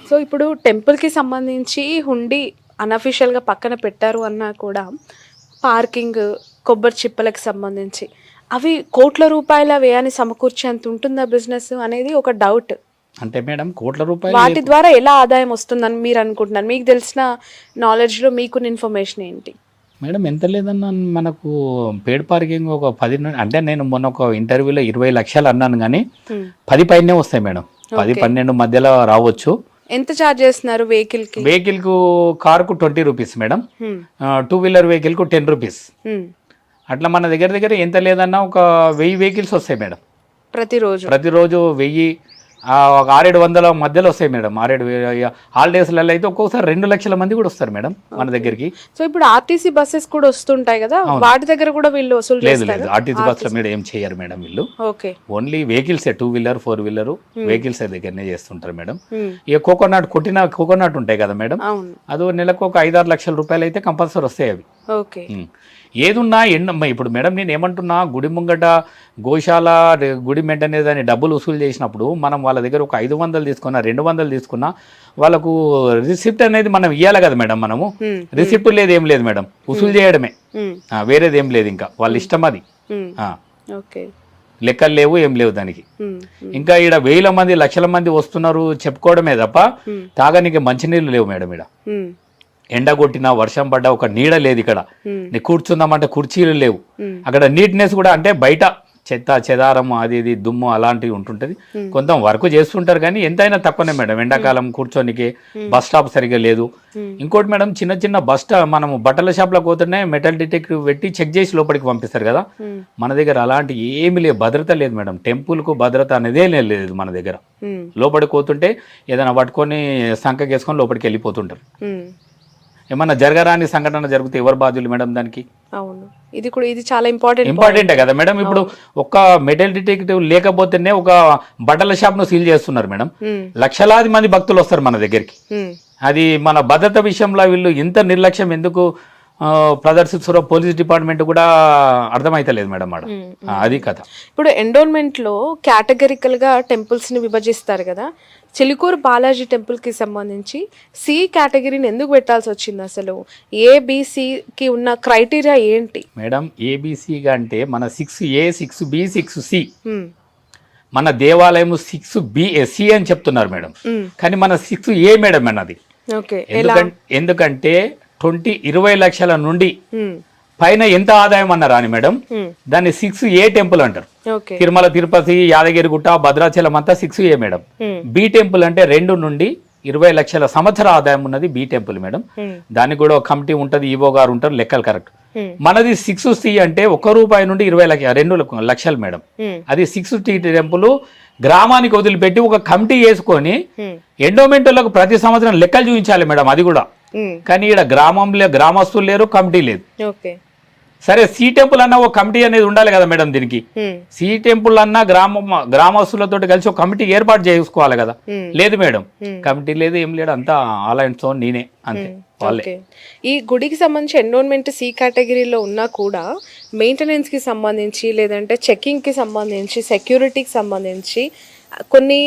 So ఇప్పుడు టెంపుల్కి సంబంధించి హుండీ అన్అఫిషియల్గా పక్కన పెట్టారు అన్నా కూడా పార్కింగ్, కొబ్బరి చిప్పలకు సంబంధించి అవి కోట్ల రూపాయల వ్యయాన్ని సమకూర్చేంత ఉంటుందా బిజినెస్ అనేది ఒక డౌట్. అంటే మేడం కోట్ల రూపాయలు వాటి ద్వారా ఎలా ఆదాయం వస్తుందని మీరు అనుకుంటున్నారు? మీకు తెలిసిన నాలెడ్జ్లో మీకున్న ఇన్ఫర్మేషన్ ఏంటి? మేడం ఎంత లేదన్నా మనకు పేడ్ పార్కింగ్ ఒక 10 అంటే నేను మొన్న ఒక ఇంటర్వ్యూలో 20 లక్షలు అన్నాను కానీ 10 పైనే వస్తాయి మేడం. 10-12 మధ్యలో రావచ్చు. ఎంత ఛార్జ్ చేస్తున్నారు వెహికల్కి? వెహికల్కు కారుకు 20 రూపీస్ మేడం, 2 వీలర్ వెహికల్కు 10 రూపీస్. అట్లా మన దగ్గర దగ్గర ఎంత లేదన్నా ఒక 1000 వెహికల్స్ వస్తాయి మేడం ప్రతిరోజు. 1000 ఒక 600-700 మధ్యలో వస్తాయి మేడం. 600 హాలిడేస్లలో అయితే ఒక్కొక్కసారి 2 లక్షల మంది కూడా వస్తారు మేడం మన దగ్గరికి. సో ఇప్పుడు ఆర్టీసీ బస్సెస్ కూడా వస్తుంటాయి కదా, వాటి దగ్గర కూడా వీళ్ళు వసూలు లేదు లేదు ఆర్టీసీ బస్సుల మీద ఏం చేయరు మేడం వీళ్ళు. Okay, only vehicles 2 wheeler 4 wheeler vehicles దగ్గరనే చేస్తుంటారు మేడం. ఇక కోకోనట్ ఉంటాయి కదా మేడం, అది నెలకు ఒక 5-6 లక్షల రూపాయలు అయితే కంపల్సరీ వస్తాయి అవి. ఓకే, ఏదున్నా ఇప్పుడు మేడం నేను ఏమంటున్నా, గుడి ముంగట గోశాల గుడి మెయింటెనెన్స్ అని డబ్బులు వసూలు చేసినప్పుడు మనం వాళ్ళ దగ్గర ఒక 500 తీసుకున్నా 200 తీసుకున్నా వాళ్ళకు రిసిప్ట్ అనేది మనం ఇవ్వాలి కదా మేడం. మనము రిసిప్ట్ లేదు ఏం లేదు మేడం, వసూలు చేయడమే, వేరేది ఏం లేదు. ఇంకా వాళ్ళ ఇష్టం అది. లెక్కలు లేవు ఏం లేవు దానికి. ఇంకా ఈడ 1000 మంది 1,00,000 మంది వస్తున్నారు చెప్పుకోవడమే తప్ప తాగనికి మంచినీళ్ళు లేవు మేడం. ఈడ ఎండ కొట్టినా వర్షం పడ్డా ఒక నీడ లేదు ఇక్కడ. నీ కూర్చుందామంటే కుర్చీలు లేవు. అక్కడ నీట్నెస్ కూడా అంటే బయట చెత్త చెదారం అది ఇది దుమ్ము అలాంటివి ఉంటుంటది. కొంత వర్క్ చేస్తుంటారు కానీ ఎంతైనా తక్కువనే మేడం. ఎండాకాలం కూర్చోనికి బస్ స్టాప్ సరిగా లేదు. ఇంకోటి మేడం, చిన్న చిన్న మనము బట్టల షాప్లో పోతుంటే మెటల్ డిటెక్టివ్ పెట్టి చెక్ చేసి లోపలికి పంపిస్తారు కదా, మన దగ్గర అలాంటి ఏమి లేదు, భద్రత లేదు మేడం. టెంపుల్కు భద్రత అనేదే లేదు మన దగ్గర. లోపలికి పోతుంటే ఏదైనా పట్టుకొని సంకకేసుకొని లోపలికి వెళ్ళిపోతుంటారు. ఏమన్నా జరగరాని సంఘటన జరిగితే ఎవరు బాధ్యులు మేడం దానికి? అవును, ఇది చాలా ఇంపార్టెంటే కదా మేడం. ఇప్పుడు ఒక్క మెటల్ డిటెక్టివ్ లేకపోతేనే ఒక బట్టల షాప్ ను సీల్ చేస్తున్నారు మేడం. లక్షలాది మంది భక్తులు వస్తారు మన దగ్గరికి. అది మన భద్రత విషయంలో వీళ్ళు ఇంత నిర్లక్ష్యం ఎందుకు ప్రదర్శిస్తారో పోలీస్ డిపార్ట్మెంట్ కూడా అర్థమైతలేదు మేడం. అది కథ. ఇప్పుడు ఎండోన్మెంట్ లో కేటగిరికల్ గా టెంపుల్స్ ని విభజిస్తారు కదా, చిలుకూరు బాలాజీ టెంపుల్ కి సంబంధించి సి కేటగిరీని ఎందుకు పెట్టాల్సి వచ్చింది? అసలు ఏబిసికి ఉన్న క్రైటీరియా ఏంటి మేడం? ఏబిసిగా అంటే మన 6A 6B 6C, మన దేవాలయం 6B అని చెప్తున్నారు మేడం, కానీ మన 6A మేడం అన్నది. ఎందుకంటే 20 లక్షల నుండి పైన ఎంత ఆదాయం అన్నారా అని మేడం, దాన్ని 6A టెంపుల్ అంటారు. తిరుమల తిరుపతి యాదగిరిగుట్ట భద్రాచలం అంతా 6A మేడం. బి టెంపుల్ అంటే 2 నుండి 20 లక్షల సంవత్సర ఆదాయం ఉన్నది బి టెంపుల్ మేడం. దానికి కూడా ఒక కమిటీ ఉంటది, ఈవో గారు ఉంటారు, లెక్కలు కరెక్ట్. మనది 6C అంటే 1 రూపాయి నుండి 2 లక్షలు మేడం. అది 6C టెంపుల్ గ్రామానికి వదిలిపెట్టి ఒక కమిటీ వేసుకొని ఎండోమెంట్లకు ప్రతి సంవత్సరం లెక్కలు చూపించాలి మేడం. అది కూడా కానీ ఇక్కడ గ్రామస్తులు లేరు, కమిటీ లేదు. సరే సి టెంపుల్ అన్న ఒక కమిటీ అనేది ఉండాలి కదా మేడం. దీనికి సి టెంపుల్ అన్న గ్రామస్తులతో కలిసి ఒక కమిటీ ఏర్పాటు చేసుకోవాలి కదా. లేదు మేడం, కమిటీ లేదు ఏం లేదు, అంతా ఆలయంతో నేనే అంతే వాళ్ళే. ఈ గుడికి సంబంధించి ఎండోన్మెంట్ సి కేటగిరీలో ఉన్నా కూడా మెయింటెనెన్స్ కి సంబంధించి లేదంటే చెకింగ్ కి సంబంధించి సెక్యూరిటీకి సంబంధించి కొన్ని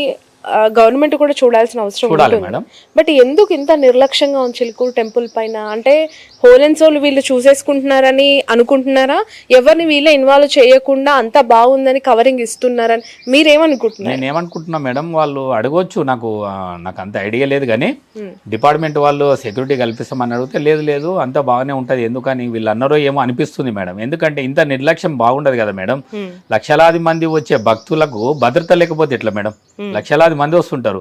గవర్నమెంట్ కూడా చూడాల్సిన అవసరం ఉంటుంది. బట్ ఎందుకు ఇంత నిర్లక్ష్యంగా ఉంది చిలుకూరు టెంపుల్ పైన? అంటే హోల్ అండ్ సోల్ వీళ్ళు చూసేసుకుంటున్నారని అనుకుంటున్నారా? ఎవరిని వీళ్ళే ఇన్వాల్వ్ చేయకుండా అంతా బాగుందని కవరింగ్ ఇస్తున్నారని మీరేమనుకుంటున్నారు? నేను ఏమనుకుంటున్నా మేడం, వాళ్ళు అడగొచ్చు, నాకు అంత ఐడియా లేదు కానీ డిపార్ట్మెంట్ వాళ్ళు సెక్యూరిటీ కల్పిస్తామని అడిగితే లేదు అంతా బాగానే ఉంటది, ఎందుకని వీళ్ళు అన్నారో ఏమో అనిపిస్తుంది మేడం. ఎందుకంటే ఇంత నిర్లక్ష్యం బాగుండదు కదా మేడం. లక్షలాది మంది వచ్చే భక్తులకు భద్రత లేకపోతే ఎట్లా మేడం? లక్షలాది మంది వస్తుంటారు.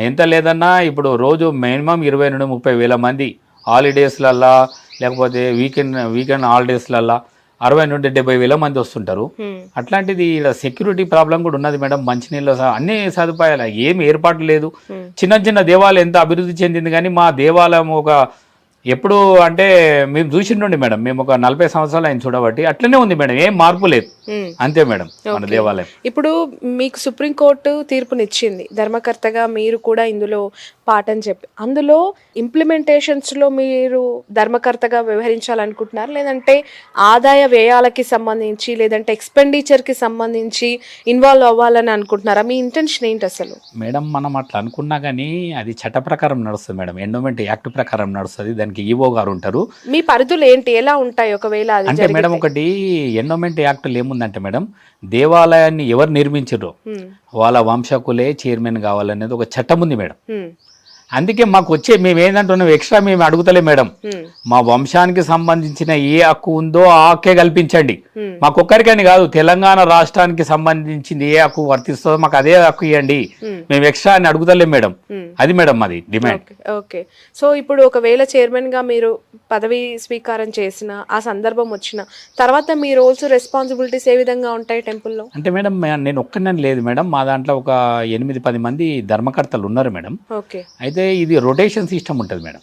ఎంత లేదన్నా ఇప్పుడు రోజు మినిమం 20 నుండి 30 వేల మంది హాలిడేస్లల్లా లేకపోతే వీకెండ్ హాలిడేస్లల్లా 60 నుండి 70 వేల మంది వస్తుంటారు. అట్లాంటిది ఇక్కడ సెక్యూరిటీ ప్రాబ్లం కూడా ఉన్నది మేడం. మంచినీళ్ళు అన్ని సదుపాయాలు ఏమి ఏర్పాటు లేదు. చిన్న చిన్న దేవాలయం ఎంత అభివృద్ధి చెందింది కానీ మా దేవాలయం ఒక ఎప్పుడు అంటే మేము చూసిండండి మేడం, మేము ఒక 40 సంవత్సరాలు ఆయన చూడబట్టి అట్లనే ఉంది మేడం, ఏం మార్పు లేదు. అంతే మేడం మన దేవాలయం. ఇప్పుడు మీకు సుప్రీంకోర్టు తీర్పునిచ్చింది, ధర్మకర్తగా మీరు కూడా ఇందులో పాఠం చెప్పి, అందులో ఇంప్లిమెంటేషన్స్లో మీరు ధర్మకర్తగా వ్యవహరించాలనుకుంటున్నారు, లేదంటే ఆదాయ వ్యయాలకి సంబంధించి లేదంటే ఎక్స్పెండిచర్కి సంబంధించి ఇన్వాల్వ్ అవ్వాలని అనుకుంటున్నారా? మీ ఇంటెన్షన్ ఏంటి అసలు? మేడం మనం అట్లా అనుకున్నా కానీ అది చట్ట ప్రకారం నడుస్తుంది మేడం, ఎండోమెంట్ యాక్ట్ ప్రకారం నడుస్తుంది. దానికి ఈవో గారు ఉంటారు. మీ పరిధులు ఏంటి, ఎలా ఉంటాయి ఒకవేళ అది అంటే మేడం ఒకటి ఎండోమెంట్ యాక్ట్లో ఏముందంటే మేడం, దేవాలయాన్ని ఎవరు నిర్మించారో వాళ్ళ వంశకులే చైర్మన్ కావాలనేది ఒక చట్టం ఉంది మేడం. అందుకే మాకు వచ్చే మేము ఏంటంటున్నాం, ఎక్స్ట్రా మేము అడుగుతలే మేడం, మా వంశానికి సంబంధించిన ఏ హక్కు ఉందో ఆ హక్కే కల్పించండి. మాకొక్కరికని కాదు, తెలంగాణ రాష్ట్రానికి సంబంధించింది ఏ హక్కు వర్తిస్తుందో మాకు అదే హక్కు ఇవ్వండి, మేము ఎక్స్ట్రా అని అడుగుతలే మేడం. అది మేడం మాది డిమాండ్. ఓకే. సో ఇప్పుడు ఒకవేళ చైర్మన్ గా మీరు పదవి స్వీకారం చేసిన ఆ సందర్భం వచ్చిన తర్వాత మీ రోల్స్ రెస్పాన్సిబిలిటీస్ ఏ విధంగా ఉంటాయి టెంపుల్లో? అంటే మేడం నేను ఒక్కనని లేదు మేడం, మా దాంట్లో ఒక 8-10 మంది ధర్మకర్తలు ఉన్నారు మేడం. ఓకే. అయితే ఇది రొటేషన్ సిస్టమ్ ఉంటుంది మేడం.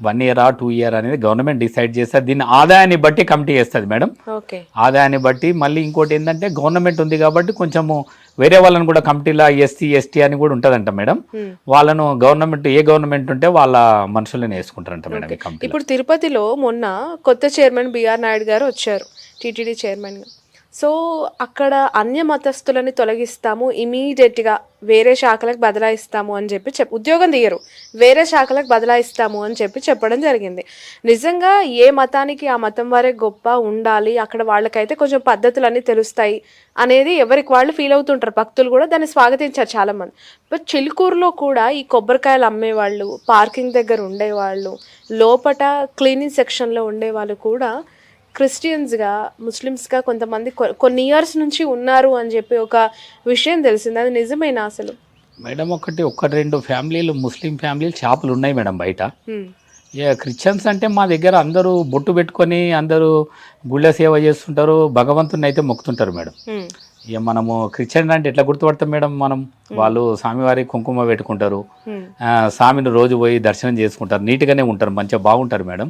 1 year 2 year అనేది గవర్నమెంట్ డిసైడ్ చేస్తుంది. దీన్ని ఆదాయాన్ని బట్టి కమిటీ చేస్తుంది మేడం. ఆదాయాన్ని బట్టి మళ్ళీ ఇంకోటి ఏంటంటే గవర్నమెంట్ ఉంది కాబట్టి కొంచెము వేరే వాళ్ళని కూడా కమిటీలో ఎస్సీ ఎస్టీ అని కూడా ఉంటుందంట మేడం. వాళ్ళను గవర్నమెంట్ ఏ గవర్నమెంట్ ఉంటే వాళ్ళ మనుషులను వేసుకుంటారంట మేడం ఈ కమిటీ. ఇప్పుడు తిరుపతిలో మొన్న కొత్త చైర్మన్ బిఆర్ నాయుడు గారు వచ్చారు టీటీడీ చైర్మన్గా. సో అక్కడ అన్య మతస్థులని తొలగిస్తాము, ఇమీడియట్గా వేరే శాఖలకు బదలాయిస్తాము అని చెప్పి ఉద్యోగం తీయరు, వేరే శాఖలకు బదలాయిస్తాము అని చెప్పడం జరిగింది. నిజంగా ఏ మతానికి ఆ మతం వారే గొప్ప ఉండాలి, అక్కడ వాళ్ళకైతే కొంచెం పద్ధతులన్నీ తెలుస్తాయి అనేది ఎవరికి వాళ్ళు ఫీల్ అవుతుంటారు. భక్తులు కూడా దాన్ని స్వాగతించారు చాలామంది. బట్ చిలుకూరులో కూడా ఈ కొబ్బరికాయలు అమ్మేవాళ్ళు, పార్కింగ్ దగ్గర ఉండేవాళ్ళు, లోపట క్లీనింగ్ సెక్షన్లో ఉండేవాళ్ళు కూడా క్రిస్టియన్స్గా ముస్లిమ్స్గా కొంతమంది కొన్ని ఇయర్స్ నుంచి ఉన్నారు అని చెప్పి ఒక విషయం తెలిసింది. అది నిజమేనా అసలు? మేడం ఒకటి 2 ఫ్యామిలీలు ముస్లిం ఫ్యామిలీలు షాపులు ఉన్నాయి మేడం బయట. క్రిస్టియన్స్ అంటే మా దగ్గర అందరూ బొట్టు పెట్టుకొని అందరూ గుళ్ళ సేవ చేస్తుంటారు, భగవంతుని అయితే మొక్కుతుంటారు మేడం. ఇక మనము క్రిస్టియన్ అంటే ఎట్లా గుర్తుపడతాం మేడం మనం, వాళ్ళు స్వామివారి కుంకుమ పెట్టుకుంటారు, స్వామిని రోజు పోయి దర్శనం చేసుకుంటారు, నీట్గానే ఉంటారు, మంచిగా బాగుంటారు మేడం.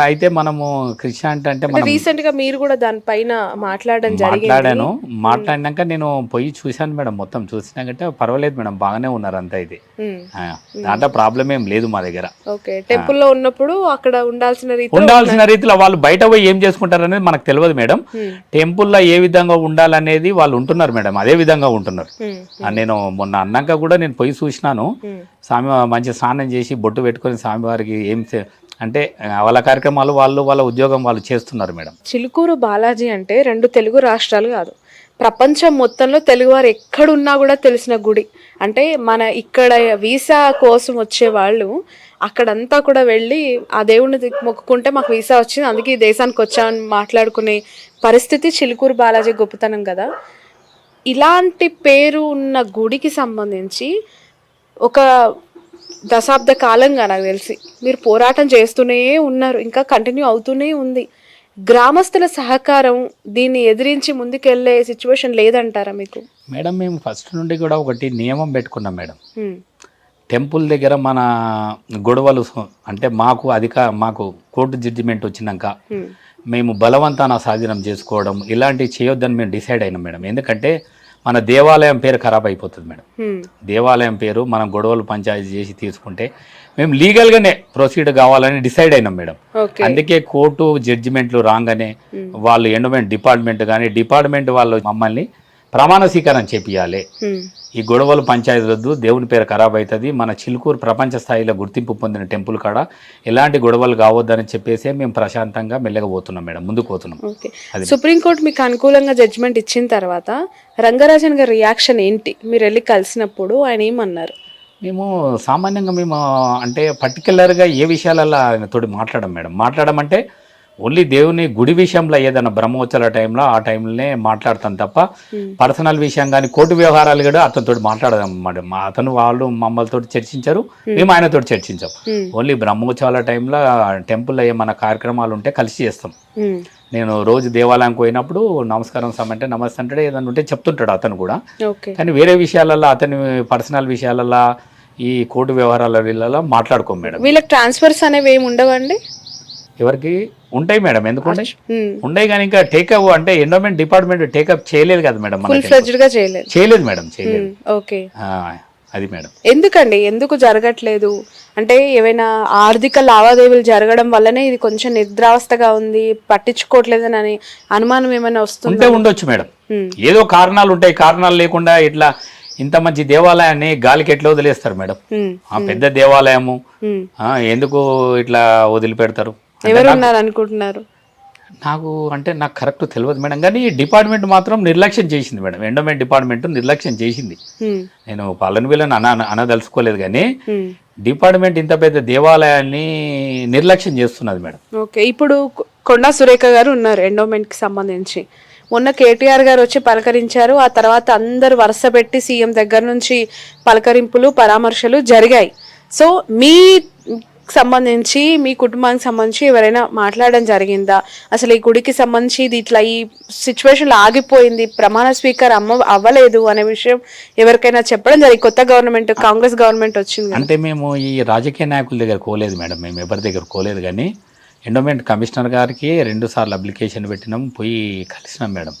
అయితే మనము క్రిస్టియానిటీ అంటే మనం రీసెంట్ గా మీరు కూడా దానిపైన మాట్లాడినాక నేను పోయి చూశాను మేడం, మొత్తం చూసినాకంటే పర్వాలేదు మేడం, బాగానే ఉన్నారు అంతా. ఇది దాంట్లో ప్రాబ్లం ఏం లేదు మా దగ్గర. టెంపుల్ లో ఉన్నప్పుడు అక్కడ ఉండాల్సిన రీతిలో వాళ్ళు బయట పోయి ఏం చేసుకుంటారు అనేది మనకు తెలియదు మేడం. టెంపుల్లో ఏ విధంగా ఉండాలనేది వాళ్ళు ఉంటున్నారు మేడం, అదే విధంగా ఉంటున్నారు. నేను మొన్న అన్నాక కూడా నేను పోయి చూసినాను, స్వామి మంచి స్నానం చేసి బొట్టు పెట్టుకొని స్వామివారికి ఏం అంటే వాళ్ళ కార్యక్రమాలు వాళ్ళ ఉద్యోగం వాళ్ళు చేస్తున్నారు మేడం. చిలుకూరు బాలాజీ అంటే 2 తెలుగు రాష్ట్రాలు కాదు, ప్రపంచం మొత్తంలో తెలుగువారు ఎక్కడున్నా కూడా తెలిసిన గుడి. అంటే మన ఇక్కడ వీసా కోసం వచ్చే వాళ్ళు అక్కడంతా కూడా వెళ్ళి ఆ దేవుడిని మొక్కుకుంటే మాకు వీసా వచ్చింది, అందుకే ఈ దేశానికి వచ్చామని మాట్లాడుకునే పరిస్థితి చిలుకూరు బాలాజీ గొప్పతనం కదా. ఇలాంటి పేరు ఉన్న గుడికి సంబంధించి ఒక దశాబ్ద కాలంగా నాకు తెలిసి మీరు పోరాటం చేస్తూనే ఉన్నారు, ఇంకా కంటిన్యూ అవుతూనే ఉంది. గ్రామస్తుల సహకారం దీన్ని ఎదిరించి ముందుకెళ్లే సిచ్యువేషన్ లేదంటారా మీకు? మేడం మేము ఫస్ట్ నుండి కూడా ఒకటి నియమం పెట్టుకున్నాం మేడం, టెంపుల్ దగ్గర మన గొడవలు అంటే మాకు కోర్టు జడ్జిమెంట్ వచ్చినాక మేము బలవంతాన స్వాధీనం చేసుకోవడం ఇలాంటివి చేయొద్దని మేము డిసైడ్ అయినాం మేడం. ఎందుకంటే మన దేవాలయం పేరు ఖరాబ్ అయిపోతుంది మేడం. దేవాలయం పేరు మనం గొడవలు పంచాయతీ చేసి తీసుకుంటే మేము లీగల్గానే ప్రొసీడ్ కావాలని డిసైడ్ అయినాం మేడం. అందుకే కోర్టు జడ్జిమెంట్లు రాగానే వాళ్ళు ఎండోమెంట్ డిపార్ట్మెంట్ వాళ్ళు మమ్మల్ని ప్రమాణ స్వీకారం చేపియాలి, ఈ గొడవలు పంచాయతీ వద్దు, దేవుని పేరు ఖరాబ్ అవుతుంది, మన చిలుకూరు ప్రపంచ స్థాయిలో గుర్తింపు పొందిన టెంపుల్ కాడ ఎలాంటి గొడవలు కావద్దని చెప్పేసి మేము ప్రశాంతంగా మెల్లగా పోతున్నాం మేడం, ముందుకు పోతున్నాం. సుప్రీంకోర్టు మీకు అనుకూలంగా జడ్జిమెంట్ ఇచ్చిన తర్వాత రంగరాజన్ గారి రియాక్షన్ ఏంటి? మీరు వెళ్ళి కలిసినప్పుడు ఆయన ఏమన్నారు? మేము సామాన్యంగా అంటే పర్టికులర్గా ఏ విషయాలలో ఆయనతోటి మాట్లాడమంటే ఓన్లీ దేవుని గుడి విషయంలో ఏదైనా బ్రహ్మోత్సవాల టైంలో ఆ టైంలోనే మాట్లాడతాం తప్ప పర్సనల్ విషయం కానీ కోర్టు వ్యవహారాలు కూడా అతనితో మాట్లాడదాం మేడం. వాళ్ళు మమ్మల్తో చర్చించారు, మేము ఆయనతో చర్చించాం. ఓన్లీ బ్రహ్మోత్సవాల టైంలో టెంపుల్లో ఏమైనా కార్యక్రమాలు ఉంటే కలిసి చేస్తాం. నేను రోజు దేవాలయానికి పోయినప్పుడు నమస్కారం సమంటే నమస్తే అంటే ఏదైనా ఉంటే చెప్తుంటాడు అతను కూడా. కానీ వేరే విషయాలలో అతని పర్సనల్ విషయాలలో ఈ కోర్టు వ్యవహారాలలో మాట్లాడుకోం మేడం. వీళ్ళకి ట్రాన్స్ఫర్స్ అనేవి ఏమి ఉండవండి? ఎవరికి ఉంటాయి మేడం, ఎందుకు ఉంటాయి? ఉన్నాయి కానీ ఇంకా టేకప్ అంటే ఎండోమెంట్ డిపార్ట్మెంట్ టేకప్ చేయలేదు కదా మేడం, ఫుల్ ఫ్లెడ్జ్డ్ గా చేయలేదు మేడం, చేయలేదు. ఓకే, అది మేడం. ఎందుకండి, ఎందుకు జరగట్లేదు? అంటే ఏవైనా ఆర్థిక లావాదేవీలు జరగడం వల్లనే ఇది కొంచెం నిద్రావస్థగా ఉంది, పట్టించుకోవట్లేదని అని అనుమానం ఏమైనా వస్తుంటే ఉండొచ్చు మేడం. ఏదో కారణాలు ఉంటాయి, కారణాలు లేకుండా ఇట్లా ఇంత మంచి దేవాలయాన్ని గాలికి ఎట్లా వదిలేస్తారు మేడం? ఆ పెద్ద దేవాలయము ఎందుకు ఇట్లా వదిలిపెడతారు? ఎవరున్నారు అనుకుంటున్నారు? నాకు కరెక్ట్ తెలియదు మేడం, కానీ డిపార్ట్మెంట్ మాత్రం నిర్లక్ష్యం చేసింది మేడం. ఎండోమెంట్ డిపార్ట్మెంట్ నిర్లక్ష్యం చేసింది. నేను పాలన వీళ్ళని అనదలుచుకోలేదు, కానీ డిపార్ట్మెంట్ ఇంత పెద్ద దేవాలయాన్ని నిర్లక్ష్యం చేస్తున్నది మేడం. ఓకే, ఇప్పుడు కొండా సురేఖ గారు ఉన్నారు ఎండోమెంట్ కి సంబంధించి. మొన్న కేటీఆర్ గారు వచ్చి పలకరించారు, ఆ తర్వాత అందరు వరుస పెట్టి సీఎం దగ్గర నుంచి పలకరింపులు పరామర్శలు జరిగాయి. సో మీ సంబంధించి, మీ కుటుంబానికి సంబంధించి ఎవరైనా మాట్లాడడం జరిగిందా? అసలు ఈ గుడికి సంబంధించి ఇది ఇట్లా ఈ సిచ్యువేషన్ ఆగిపోయింది, ప్రమాణ స్వీకార్ అవ్వలేదు అనే విషయం ఎవరికైనా చెప్పడం జరిగింది? కొత్త గవర్నమెంట్, కాంగ్రెస్ గవర్నమెంట్ వచ్చింది. అంటే మేము ఈ రాజకీయ నాయకుల దగ్గర కోలేదు మేడం, మేము ఎవరి దగ్గర కోలేదు, కానీ ఎండోమెంట్ కమిషనర్ గారికి 2 సార్లు అప్లికేషన్ పెట్టినాం, పోయి కలిసినాం మేడం.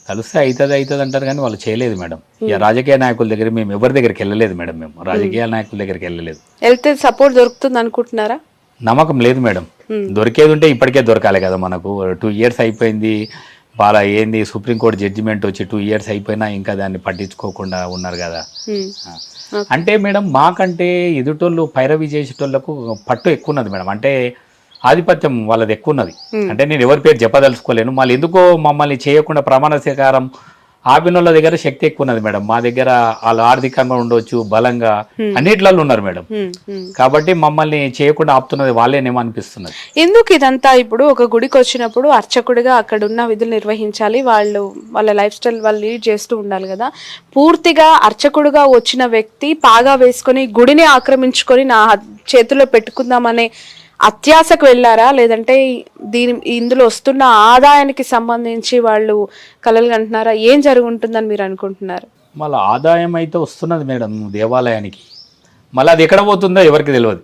కలిస్తే అవుతుంది అంటారు, కానీ వాళ్ళు చేయలేదు మేడం. ఇక రాజకీయ నాయకుల దగ్గర మేము ఎవరి దగ్గరికి వెళ్ళలేదు మేడం, మేము రాజకీయ నాయకుల దగ్గరికి వెళ్ళలేదు. వెళ్తే సపోర్ట్ దొరుకుతుంది అనుకుంటున్నారా? నమ్మకం లేదు మేడం. దొరికేది ఉంటే ఇప్పటికే దొరకాలి కదా మనకు. 2 years అయిపోయింది, బాగా ఏంది సుప్రీంకోర్టు జడ్జిమెంట్ వచ్చి 2 years అయిపోయినా ఇంకా దాన్ని పట్టించుకోకుండా ఉన్నారు కదా. అంటే మేడం మాకంటే ఎదుటోళ్ళు పైరవి చేసేటోళ్ళకు పట్టు ఎక్కువ ఉన్నది మేడం, అంటే ఆధిపత్యం వాళ్ళది ఎక్కువ ఉన్నది. అంటే నేను ఎవరి పేరు చెప్పదలుచుకోలేను, మళ్ళీ ఎందుకో మమ్మల్ని చేయకుండా ప్రమాణ స్వీకారం ఆపినోళ్ళ దగ్గర శక్తి ఎక్కువ ఉన్నది మేడం. మా దగ్గర వాళ్ళు ఆర్థికంగా ఉండొచ్చు, బలంగా అన్నిట్లలో ఉన్నారు మేడం. కాబట్టి మమ్మల్ని చేయకుండా ఆపుతున్నది వాళ్ళేనేమో అనిపిస్తున్నది. ఎందుకు ఇదంతా? ఇప్పుడు ఒక గుడికి వచ్చినప్పుడు అర్చకుడిగా అక్కడ ఉన్న విధులు నిర్వహించాలి, వాళ్ళ లైఫ్ స్టైల్ వాళ్ళు లీడ్ చేస్తూ ఉండాలి కదా. పూర్తిగా అర్చకుడిగా వచ్చిన వ్యక్తి పాగా వేసుకొని గుడిని ఆక్రమించుకొని నా చేతుల్లో పెట్టుకుందామనే అత్యాశకు వెళ్ళారా, లేదంటే ఇందులో వస్తున్న ఆదాయానికి సంబంధించి వాళ్ళు కలలు కంటున్నారా? ఏం జరుగుతుందని మీరు అనుకుంటున్నారు? మళ్ళీ ఆదాయం అయితే వస్తున్నది మేడం దేవాలయానికి, మళ్ళీ అది ఎక్కడ పోతుందో ఎవరికి తెలియదు,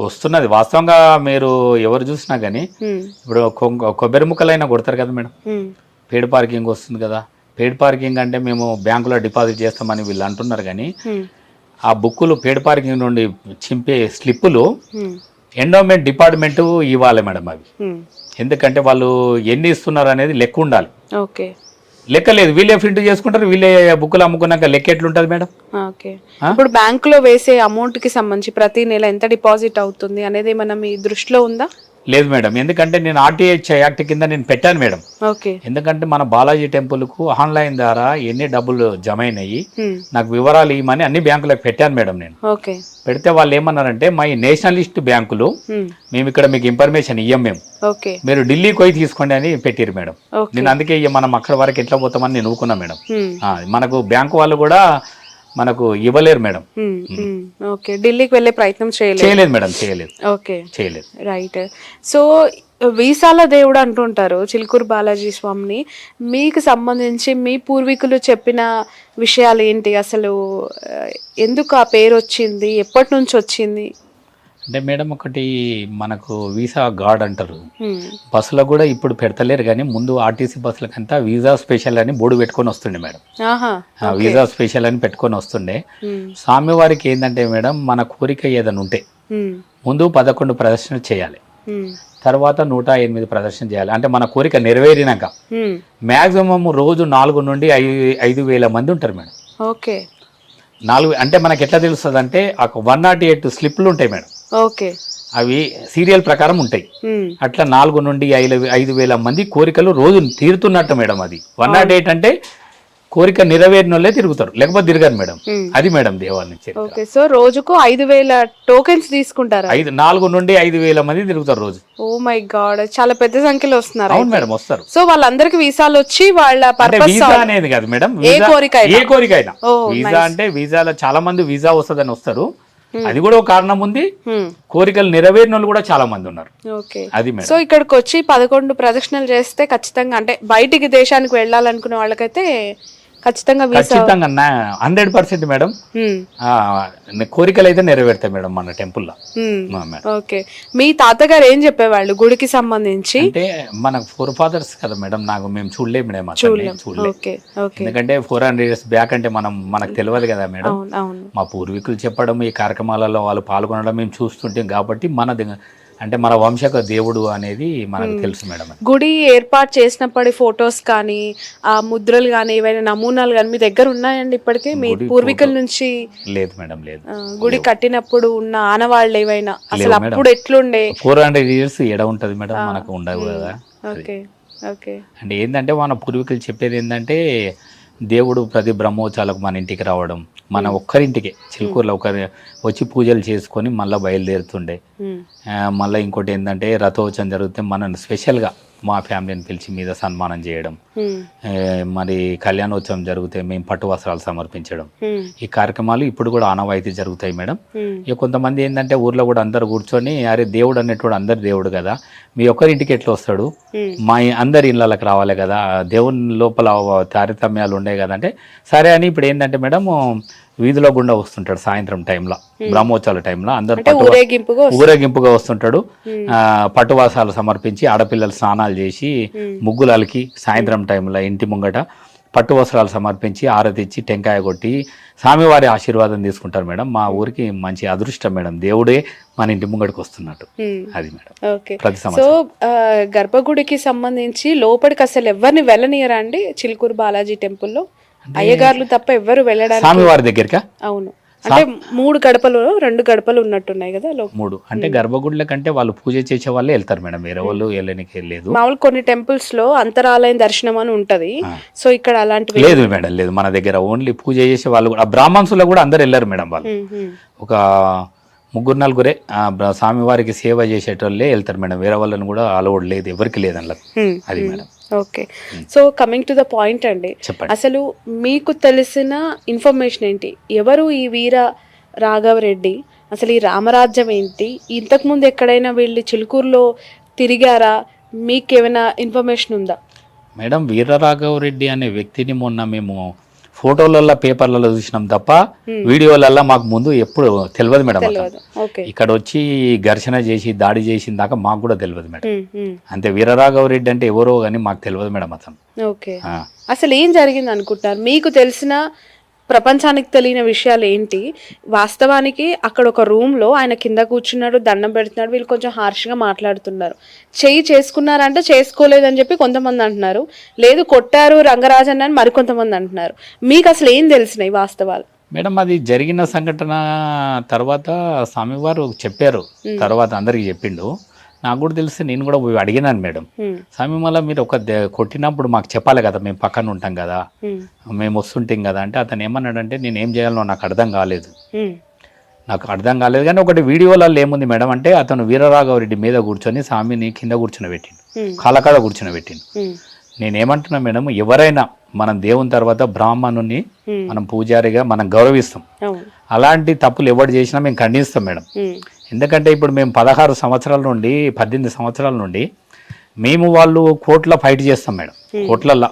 వస్తున్నది. వాస్తవంగా మీరు ఎవరు చూసినా కానీ ఇప్పుడు కొబ్బరి ముక్కలైనా కొడతారు కదా మేడం, పెయిడ్ పార్కింగ్ వస్తుంది కదా. పెయిడ్ పార్కింగ్ అంటే మేము బ్యాంకులో డిపాజిట్ చేస్తామని వీళ్ళు అంటున్నారు, కానీ ఆ బుక్కులు పెయిడ్ పార్కింగ్ నుండి చింపే స్లిప్పులు ఎండోమెంట్ డిపార్ట్మెంట్ ఇవ్వాలి మేడం అవి. ఎందుకంటే వాళ్ళు ఎన్ని ఇస్తున్నారు అనేది లెక్క ఉండాలి. ఓకే, లెక్క లేదు, వీళ్ళే ప్రింట్ చేసుకుంటారు, వీళ్ళే బుక్కులు అమ్ముకున్నాక లెక్క ఎట్లుంటది మేడం? ఓకే, ఇప్పుడు బ్యాంకులో వేసే అమౌంట్ కి సంబంధించి ప్రతి నెల ఎంత డిపాజిట్ అవుతుంది అనేది ఏమన్నా మీ దృష్టిలో ఉందా? లేదు మేడం, ఎందుకంటే నేను ఆర్టీహెచ్ యాక్ట్ కింద నేను పెట్టాను మేడం. ఓకే, ఎందుకంటే మన బాలాజీ టెంపుల్ కు ఆన్లైన్ ద్వారా ఎన్ని డబ్బులు జమ అయినాయి నాకు వివరాలు ఇవ్వమని అన్ని బ్యాంకులకు పెట్టాను మేడం నేను. ఓకే, పెడితే వాళ్ళు ఏమన్నారంటే మా నేషనలిస్ట్ బ్యాంకులు మేము ఇక్కడ మీకు ఇన్ఫర్మేషన్ ఇయ్యం, మేము మీరు ఢిల్లీకి పోయి తీసుకోండి అని పెట్టారు మేడం. నేను అందుకే మనం అక్కడ వరకు ఎట్లా పోతామని నేను ఊరుకున్నా మేడం. మనకు బ్యాంకు వాళ్ళు కూడా మనకు ఇవ్వలేరు మేడం. ఓకే, ఢిల్లీకి వెళ్ళే ప్రయత్నం చేయలేదు మేడం, చేయలేదు. ఓకే, చేయలేదు. రైట్. సో వీసాల దేవుడు అంటుంటారు చిలుకూరు బాలాజీ స్వామిని. మీకు సంబంధించి మీ పూర్వీకులు చెప్పిన విషయాలు ఏంటి? అసలు ఎందుకు ఆ పేరు వచ్చింది, ఎప్పటి నుంచి వచ్చింది? అంటే మేడం ఒకటి మనకు వీసా గార్డ్ అంటారు, బస్సులకు కూడా ఇప్పుడు పెడతలేరు, కానీ ముందు ఆర్టీసీ బస్సులకంతా వీసా స్పెషల్ అని బోర్డు పెట్టుకొని వస్తుండే మేడం. వీసా స్పెషల్ అని పెట్టుకొని వస్తుండే. స్వామివారికి ఏంటంటే మేడం మన కోరిక ఏదైనా ఉంటే ముందు 11 ప్రదర్శన చేయాలి, తర్వాత 108 ప్రదర్శన చేయాలి. అంటే మన కోరిక నెరవేరినాక మాక్సిమం రోజు 4 నుండి 5,000 మంది ఉంటారు మేడం. ఓకే, 4 అంటే మనకి ఎట్లా తెలుస్తుంది అంటే 108 స్లిప్లు ఉంటాయి మేడం. ఓకే, అవి సీరియల్ ప్రకారం ఉంటాయి. అట్లా 4 నుండి 5,000 మంది కోరికలు రోజు తీరుతున్నట్టు మేడం. అది 108 అంటే కోరిక నెరవేరిన వాళ్ళే తిరుగుతారు, లేకపోతే తిరగరు మేడం. అది మేడం దేవాలయం చరిత్ర. ఓకే, సో రోజుకు 5,000 టోకెన్స్ తీసుకుంటారు. 4 నుండి 5,000 మంది తిరుగుతారు రోజు. ఓ మై గాడ్, చాలా పెద్ద సంఖ్యలో వస్తున్నారు. అవును మేడం, వస్తారు. సో వాళ్ళందరికి వీసాలు వచ్చి వాళ్ళ పర్పస్ వీసా అనేది కాదు మేడం, ఏ కోరికైనా. వీసా అంటే వీసాలో చాలా మంది వీసా వస్తుందని వస్తారు, అది కూడా ఒక కారణం ఉంది. కోరికలు నెరవేరిన వాళ్ళు కూడా చాలా మంది ఉన్నారు. అది మేడం. సో ఇక్కడికి వచ్చి 11 ప్రదక్షిణలు చేస్తే ఖచ్చితంగా, అంటే బయటికి దేశానికి వెళ్ళాలనుకునే వాళ్ళకైతే ఖచ్చితంగా ఖచ్చితంగా 100% మేడం. కోరికలు అయితే నెరవేరుతాయి మేడం మన టెంపుల్లో. ఓకే. మీ తాతగారు ఏం చెప్పేవాళ్ళు గుడికి సంబంధించి? అంటే మన ఫోర్ ఫాదర్స్ కదా మేడం, మేము చూడలేము మేడం, ఎందుకంటే 400 years బ్యాక్ అంటే మనకు తెలియదు కదా మేడం. మా పూర్వీకులు చెప్పడం, ఈ కార్యక్రమాలలో వాళ్ళు పాల్గొనడం మేము చూస్తుంటాం కాబట్టి అంటే మన వంశక దేవుడు అనేది మనకు తెలుసు మేడం. గుడి ఏర్పాటు చేసినప్పటి ఫొటోస్ కానీ ఆ ముద్రలు కానీ ఏవైనా నమూనాలు కానీ మీ దగ్గర ఉన్నాయండి ఇప్పటికే? మీ పూర్వీకుల నుంచి? లేదు మేడం, లేదు. గుడి కట్టినప్పుడు ఉన్న ఆనవాళ్ళు ఏవైనా అసలు అప్పుడు ఎట్లుండే? 400 years ఎడ ఉంటది మేడం, మనకు ఉండవు కదా. Okay okay. అంటే ఏంటంటే మన పూర్వీకులు చెప్పేది ఏంటంటే దేవుడు ప్రతి బ్రహ్మోత్సవాలకు మన ఇంటికి రావడం, మన ఒక్కరింటికే చిలుకూరులో ఒకరి వచ్చి పూజలు చేసుకొని మళ్ళీ బయలుదేరుతుండే. మళ్ళీ ఇంకోటి ఏంటంటే రథోత్సవం జరిగితే మనల్ని స్పెషల్గా మా ఫ్యామిలీని పిలిచి మీద సన్మానం చేయడం, మరి కళ్యాణోత్సవం జరిగితే మేము పట్టు వస్త్రాలు సమర్పించడం, ఈ కార్యక్రమాలు ఇప్పుడు కూడా ఆనవాయితీ జరుగుతాయి మేడం. ఇక కొంతమంది ఏంటంటే ఊర్లో కూడా అందరు కూర్చొని అరే దేవుడు అనేటువంటి అందరు దేవుడు కదా, మీ ఒక్కరింటికి ఎట్లా వస్తాడు, మా అందరి ఇళ్ళకి రావాలి కదా, దేవుని లోపల తారతమ్యాలు ఉండే కదా అంటే సరే అని ఇప్పుడు ఏంటంటే మేడం వీధిలో గుండా వస్తుంటాడు సాయంత్రం టైంలో, బ్రహ్మోత్సవాల టైంలో అందరు ఊరేగింపుగా వస్తుంటాడు. పట్టువాసాలు సమర్పించి ఆడపిల్లలు స్నానాలు చేసి ముగ్గులు అలికి సాయంత్రం టైంలో ఇంటి ముంగట పట్టు వస్త్రాలు సమర్పించి ఆరతిచ్చి టెంకాయ కొట్టి స్వామివారి ఆశీర్వాదం తీసుకుంటారు మేడం. మా ఊరికి మంచి అదృష్టం మేడం, దేవుడే మన ఇంటి ముంగడికి వస్తున్నట్టు. అది మేడం. ప్రతి సంవత్సరం. సో గర్భగుడికి సంబంధించి లోపలికి అసలు ఎవరిని వెళ్ళనియరా అండి చిలుకూరు బాలాజీ టెంపుల్లో? అయ్యగారులు తప్ప ఎవరు వెళ్ళడానికి? స్వామివారి దగ్గరికి? అవును. అంటే 3 గడపలు 2 గడపలు ఉన్నట్టున్నాయి కదా 3. అంటే గర్భగుడిల కంటే వాళ్ళు పూజ చేసే వాళ్ళే వెళ్తారు మేడం, వేరే వాళ్ళు వెళ్ళడానికి లేదు. మామూలు కొన్ని టెంపుల్స్ లో అంతరాలయం దర్శనం అని ఉంటది, సో ఇక్కడ అలాంటివి లేదు మేడం, లేదు. మన దగ్గర ఓన్లీ పూజ చేసే వాళ్ళు కూడా, బ్రాహ్మణ్స్లో కూడా అందరు వెళ్ళారు మేడం. వాళ్ళు ఒక 3-4 స్వామివారికి సేవ చేసేటోళ్ళే వెళ్తారు మేడం, వేరే వాళ్ళని కూడా అలవాడు లేదు, ఎవరికి లేదు అందులో. అది madam. Okay. So coming to the point అండి, అసలు మీకు తెలిసిన ఇన్ఫర్మేషన్ ఏంటి? ఎవరు ఈ వీర రాఘవరెడ్డి? అసలు ఈ రామరాజ్యం ఏంటి? ఇంతకుముందు ఎక్కడైనా వీళ్ళు చిలుకూరులో తిరిగారా? మీకు ఏమైనా ఇన్ఫర్మేషన్ ఉందా? మేడం వీర రాఘవరెడ్డి అనే వ్యక్తిని మొన్న మేము ఫోటోలలో పేపర్లలో చూసినాం తప్ప వీడియోలలో మాకు ముందు ఎప్పుడు తెలియదు మేడం. ఇక్కడ వచ్చి ఘర్షణ చేసి దాడి చేసిన దాకా మాకు కూడా తెలియదు మేడం. అంతే, వీరరాఘవరెడ్డి అంటే ఎవరో కానీ మాకు తెలియదు మేడం అతను. ఓకే. అసలు ఏం జరిగింది అనుకుంటారు? మీకు తెలిసిన ప్రపంచానికి తెలియని విషయాలు ఏంటి? వాస్తవానికి అక్కడ ఒక రూమ్లో ఆయన కింద కూర్చున్నాడు, దండం పెడుతున్నాడు, వీళ్ళు కొంచెం హార్ష్గా మాట్లాడుతున్నారు. చెయ్యి చేసుకున్నారంటే చేసుకోలేదని చెప్పి కొంతమంది అంటున్నారు, లేదు కొట్టారు రంగరాజన్ అని మరికొంతమంది అంటున్నారు. మీకు అసలు ఏం తెలిసినాయి వాస్తవాలు? మేడం అది జరిగిన సంఘటన తర్వాత స్వామివారు చెప్పారు, తర్వాత అందరికి చెప్పిండు. నాకు కూడా తెలిసి నేను కూడా పోయి అడిగినాను మేడం, స్వామి మళ్ళీ మీరు కొట్టినప్పుడు మాకు చెప్పాలి కదా, మేము పక్కన ఉంటాం కదా, మేము వస్తుంటాం కదా అంటే అతను ఏమన్నాడంటే నేను ఏం చేయాలో నాకు అర్థం కాలేదు కానీ ఒకటి వీడియోలలో ఏముంది మేడం అంటే అతను వీరరాఘవరెడ్డి మీద కూర్చొని స్వామిని కింద కూర్చొని పెట్టిండు, కాళ్ళకాడ కూర్చొని పెట్టిండు. నేనేమంటున్నా మేడం, ఎవరైనా మనం దేవుని తర్వాత బ్రాహ్మణుని మనం పూజారిగా మనం గౌరవిస్తాం, అలాంటి తప్పులు ఎవరు చేసినా మేము ఖండిస్తాం మేడం. ఎందుకంటే ఇప్పుడు మేము 16 సంవత్సరాల నుండి 18 సంవత్సరాల నుండి మేము వాళ్ళు కోర్టులో ఫైట్ చేస్తాం మేడం, కోర్టులలో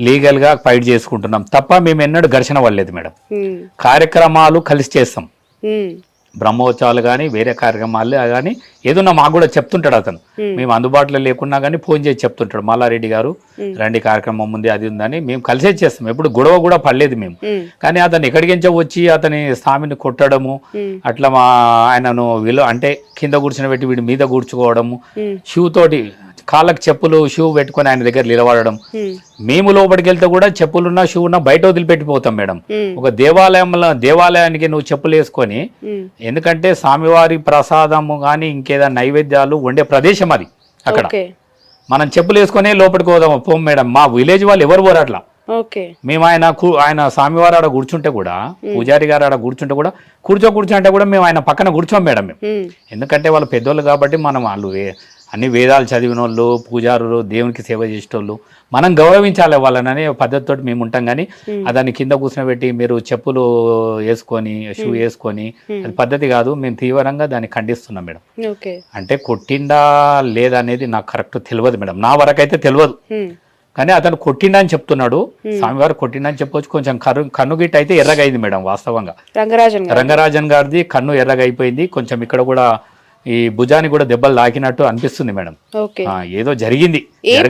లీగల్గా ఫైట్ చేసుకుంటున్నాం తప్ప మేము ఎన్నడూ ఘర్షణ పడలేదు మేడం. కార్యక్రమాలు కలిసి చేస్తాం, బ్రహ్మోత్సవాలు కానీ వేరే కార్యక్రమాలు కానీ ఏదన్నా మాకు కూడా చెప్తుంటాడు అతను. మేము అందుబాటులో లేకున్నా కానీ ఫోన్ చేసి చెప్తుంటాడు, మల్లారెడ్డి గారు రండి కార్యక్రమం ఉంది అది ఉందని. మేము కలిసే చేస్తాం, ఎప్పుడు గొడవ కూడా పడలేదు మేము. కానీ అతను ఎక్కడికించో వచ్చి అతని స్వామిని కొట్టడము, అట్లా ఆయనను అంటే కింద కూర్చుని పెట్టి వీడి మీద కూర్చుకోవడము, షూ తోటి కాళ్ళకి చెప్పులు షూ పెట్టుకొని ఆయన దగ్గర నిలబడడం. మేము లోపలికి వెళ్తే కూడా చెప్పులున్నా షూ ఉన్నా బయట వదిలిపెట్టిపోతాం మేడం. ఒక దేవాలయానికి నువ్వు చెప్పులు వేసుకొని, ఎందుకంటే స్వామివారి ప్రసాదము కానీ ఇంకేదైనా నైవేద్యాలు వండే ప్రదేశం అది, అక్కడ మనం చెప్పులు వేసుకొని లోపలికి పోం మేడం. మా విలేజ్ వాళ్ళు ఎవరు పోరు అట్లా. మేము ఆయన స్వామివారు ఆడ కూర్చుంటే కూడా, పూజారి గారు ఆడ కూర్చుంటే కూడా కూర్చోంటే కూడా మేము ఆయన పక్కన కూర్చోం మేడం మేము. ఎందుకంటే వాళ్ళు పెద్దోళ్ళు కాబట్టి మనం వాళ్ళు అన్ని వేదాలు చదివిన వాళ్ళు, పూజారులు, దేవునికి సేవ చేసేటోళ్ళు, మనం గౌరవించాలి వాళ్ళని పద్ధతితో మేము ఉంటాం. కానీ దాన్ని కింద కూర్చోబెట్టి మీరు చెప్పులు వేసుకొని షూ వేసుకొని అది పద్ధతి కాదు. మేము తీవ్రంగా దాన్ని ఖండిస్తున్నాం మేడం. అంటే కొట్టిండా లేదా అనేది నాకు కరెక్ట్ తెలియదు మేడం, నా వరకైతే తెలియదు. కానీ అతను కొట్టిండని చెప్తున్నాడు, స్వామివారు కొట్టిండని చెప్పొచ్చు. కొంచెం కన్ను గిట్ట అయితే ఎర్రగా అయింది మేడం వాస్తవంగా. రంగరాజన్ గారిది కన్ను ఎర్రగా అయిపోయింది. కొంచెం ఇక్కడ కూడా ఈ భుజానికి కూడా దెబ్బలు తాకినట్టు అనిపిస్తుంది మేడం. ఏదో జరిగింది.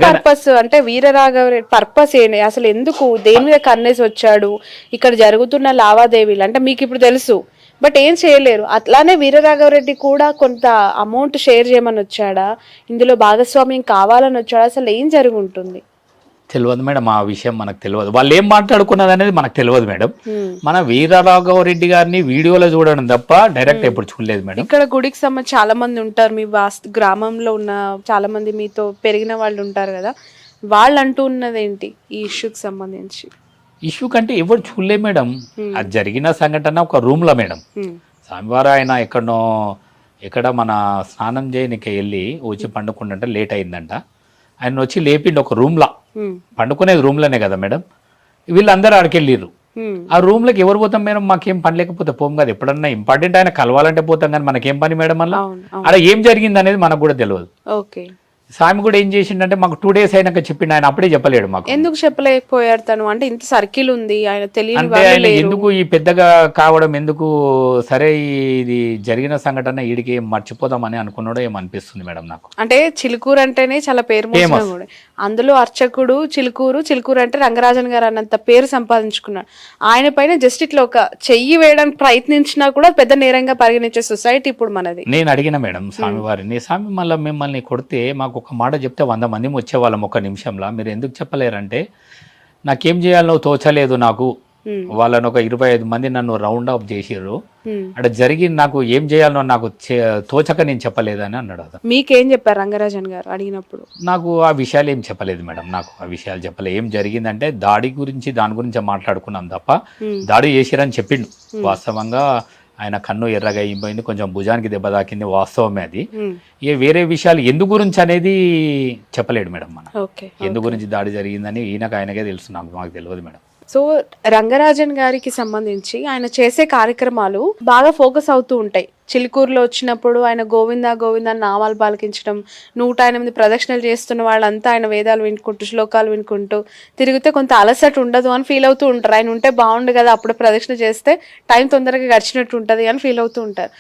పర్పస్ అంటే వీరరాఘవ పర్పస్ ఏంటి అసలు? ఎందుకు దేని మీద కన్నేసి వచ్చాడు? ఇక్కడ జరుగుతున్న లావాదేవీలు అంటే మీకు ఇప్పుడు తెలుసు, బట్ ఏం చేయలేరు. అట్లానే వీరరాఘవరెడ్డి కూడా కొంత అమౌంట్ షేర్ చేయమని వచ్చాడా, ఇందులో భాగస్వామ్యం కావాలని వచ్చాడా, అసలు ఏం జరిగి ఉంటుంది? తెలియదు మేడం, ఆ విషయం మనకు తెలియదు. వాళ్ళు ఏం మాట్లాడుకున్నది అనేది మనకు తెలియదు మేడం. మన వీరరాఘవరెడ్డి గారిని వీడియోలో చూడడం తప్ప డైరెక్ట్ ఎప్పుడు చూడలేదు మేడం. ఇక్కడ గుడికి సంబంధించి చాలా మంది ఉంటారు, మీ గ్రామంలో ఉన్న చాలా మంది మీతో పెరిగిన వాళ్ళు ఉంటారు కదా, వాళ్ళు అంటూ ఉన్నది ఏంటి ఈ ఇష్యూకి సంబంధించి? ఇష్యూ కంటే ఎవరు చూడలేదు మేడం. అది జరిగిన సంఘటన ఒక రూమ్ లో మేడం. స్వామివారు ఆయన ఎక్కడ మన స్నానం చేయనికి వెళ్ళి వచ్చి పండుకుంటే లేట్ అయిందంట. ఆయన వచ్చి లేపిండి ఒక రూమ్ లా, పండుకునేది రూమ్ లోనే కదా మేడం. వీళ్ళందరూ ఆడికి వెళ్ళిర్రు. ఆ రూమ్ లోకి ఎవరు పోతాం మేడం? మాకేం పని లేకపోతే పోం కదా. ఎప్పుడన్నా ఇంపార్టెంట్ ఆయన కలవాలంటే పోతాం, కానీ మనకేం పని మేడం? అలా ఆడ ఏం జరిగింది అనేది మనకు కూడా తెలియదు. స్వామి కూడా ఏం చేసిండంటే మాకు 2 days అయినాక చెప్పిండు. ఆయన అప్పుడే చెప్పలేడు మాకు. ఎందుకు చెప్పలేకపోయారు తను? అంటే ఇంత సర్కిల్ ఉంది, ఆయన తెలియని అంటే ఆయన ఎందుకు ఈ పెద్దగా కావడం ఎందుకు? సరే ఇది జరిగిన సంఘటన వీడికి మర్చిపోదామని అనుకున్నాడో ఏమనిపిస్తుంది మేడం నాకు. అంటే చిలుకూరు అంటేనే చాలా పేరు మోసిన కూడా, అందులో అర్చకుడు చిలుకూరు అంటే రంగరాజన్ గారు అన్నంత పేరు సంపాదించుకున్నాడు. ఆయన పైన జస్ట్ ఇట్లా ఒక చెయ్యి వేయడానికి ప్రయత్నించినా కూడా పెద్ద నేరంగా పరిగణించే సొసైటీ ఇప్పుడు మనది. నేను అడిగిన మేడం స్వామి వారిని, స్వామి మళ్ళీ మిమ్మల్ని కొడితే మాకు ఒక మాట చెప్తే 100 మంది వచ్చేవాళ్ళం ఒక నిమిషంలో, మీరు ఎందుకు చెప్పలేరంటే నాకేం చేయాలో తోచలేదు నాకు. వాళ్ళని ఒక 25 మంది నన్ను రౌండ్ అప్ చేసిర్రు, అక్కడ జరిగి నాకు ఏం చేయాలో నాకు తోచక నేను చెప్పలేదని అన్నాడు. అతను మీకేం చెప్పారు రంగరాజన్ గారు అడిగినప్పుడు? నాకు ఆ విషయాలు ఏం చెప్పలేదు మేడం. నాకు ఆ విషయాలు చెప్పలేదు. ఏం జరిగిందంటే దాడి గురించి దాని గురించి మాట్లాడుకున్నాం తప్ప దాడి చేసిరని చెప్పిండు. వాస్తవంగా ఆయన కన్ను ఎర్రగా అయిపోయింది, కొంచెం భుజానికి దెబ్బ తాకింది, వాస్తవమే అది. ఇక వేరే విషయాలు ఎందు గురించి అనేది చెప్పలేడు మేడం. మన ఎందు గురించి దాడి జరిగిందని ఆయనకే తెలుసు, మాకు తెలియదు మేడం. సో రంగరాజన్ గారికి సంబంధించి ఆయన చేసే కార్యక్రమాలు బాగా ఫోకస్ అవుతూ ఉంటాయి. చిలుకూరులో వచ్చినప్పుడు ఆయన గోవిందా గోవిందా నామాలు పాలకించడం, 108 ప్రదక్షిణలు చేస్తున్న వాళ్ళంతా ఆయన వేదాలు వినుకుంటూ శ్లోకాలు వినుకుంటూ తిరిగితే కొంత అలసట ఉండదు అని ఫీల్ అవుతూ ఉంటారు. ఆయన ఉంటే బాగుండు కదా, అప్పుడు ప్రదక్షిణ చేస్తే టైం తొందరగా గడిచినట్టు ఉంటుంది అని ఫీల్ అవుతూ ఉంటారు.